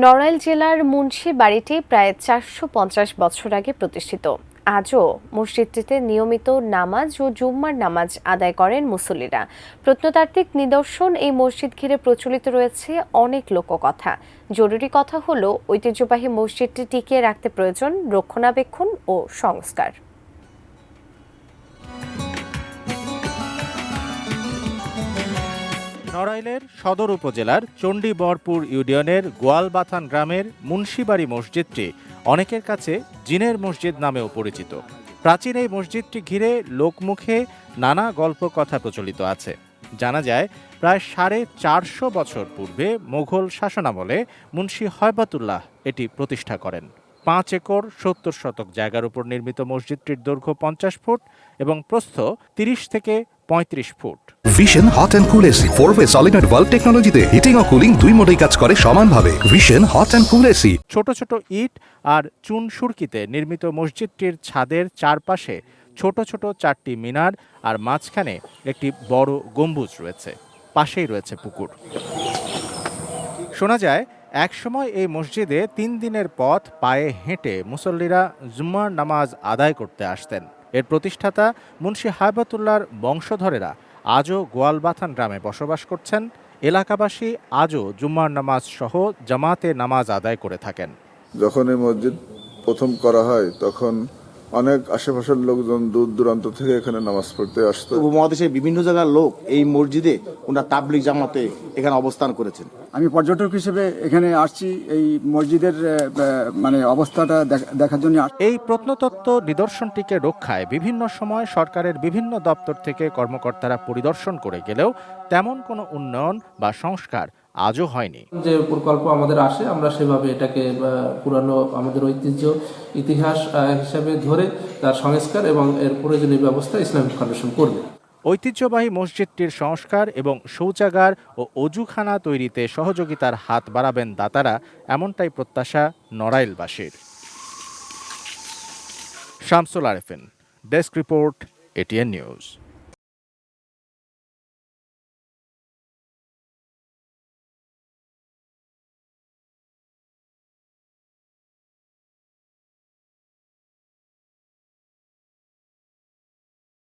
নড়াইল জেলার মুন্সি বাড়িটি প্রায় ৪৫০ বছর আগে প্রতিষ্ঠিত। আজও মসজিদটিতে নিয়মিত নামাজ ও জুম্মার নামাজ আদায় করেন মুসল্লিরা। প্রত্নতাত্ত্বিক নিদর্শন এই মসজিদ ঘিরে প্রচলিত রয়েছে অনেক লোককথা। জরুরি কথা হলো ঐতিহ্যবাহী মসজিদটি টিকিয়ে রাখতে প্রয়োজন রক্ষণাবেক্ষণ ও সংস্কার। নড়াইলের সদর উপজেলার চণ্ডীবরপুর ইউনিয়নের গোয়ালবাথান গ্রামের মুন্সিবাড়ি মসজিদটি অনেকের কাছে জিনের মসজিদ নামেও পরিচিত। প্রাচীন এই মসজিদটি ঘিরে লোকমুখে নানা গল্প কথা প্রচলিত আছে। জানা যায় প্রায় ৪৫০ বছর পূর্বে মোগল শাসনামলে মুন্সি হয়বাতুল্লাহ এটি প্রতিষ্ঠা করেন। ৫ একর ৭০ শতক জায়গার উপর নির্মিত মসজিদটির দৈর্ঘ্য ৫০ ফুট এবং প্রস্থ ৩০ থেকে ৩৫ foot. Vision hot and cool AC 4-way solenoid valve টেকনোলজিতে হিটিং ও কুলিং দুই মোডেই কাজ করে সমানভাবে। Vision hot and cool AC. ছোট ছোট ইট আর চুন সুরকিতে নির্মিত মসজিদটির ছাদের চারপাশে ছোট ছোট 4টি মিনার আর মাঝখানে একটি বড় গম্বুজ রয়েছে। পাশেই রয়েছে পুকুর। শোনা যায় একসময় এই মসজিদে 3 দিনের পথ পায়ে হেঁটে মুসল্লিরা জুম্মার নামাজ আদায় করতে আসতেন। এর প্রতিষ্ঠাতা মুন্সি হায়বাতুল্লাহর বংশধরেরা আজও গোয়ালবাথান গ্রামে বসবাস করছেন। এলাকাবাসী আজও জুম্মার নামাজ সহ জামাতে নামাজ আদায় করে থাকেন। যখন এই মসজিদ প্রথম করা হয় তখন অনেক আশেপাশের লোকজন দূর দূরান্ত থেকে এখানে নামাজ পড়তে আসতো। উপমহাদেশের বিভিন্ন জায়গার লোক এই মসজিদে ওনার তাবলিগ জামাতে এখানে অবস্থান করেছেন। আমি পর্যটক হিসেবে এখানে আসছি এই মসজিদের অবস্থাটা দেখার জন্য। এই প্রত্নতত্ত্ব নিদর্শনটিকে রক্ষায় বিভিন্ন সময় সরকারের বিভিন্ন দপ্তর থেকে কর্মকর্তারা পরিদর্শন করে গেলেও তেমন কোনো উন্নয়ন বা সংস্কার আজও হয়নি। যে প্রকল্প আমাদের আসে আমরা সেভাবে এটাকে পুরানো আমাদের ঐতিহ্য ইতিহাস হিসাবে ধরে তার সংস্কার এবং এর প্রয়োজনীয় ব্যবস্থা ইসলামিক ফাউন্ডেশন করবে। ঐতিহ্যবাহী মসজিদটির সংস্কার এবং শৌচাগার ও অজুখানা তৈরিতে সহযোগিতার হাত বাড়াবেন দাতারা, এমনটাই প্রত্যাশা নড়াইলবাসীর। Shamsul Arefin, desk report, ATN news.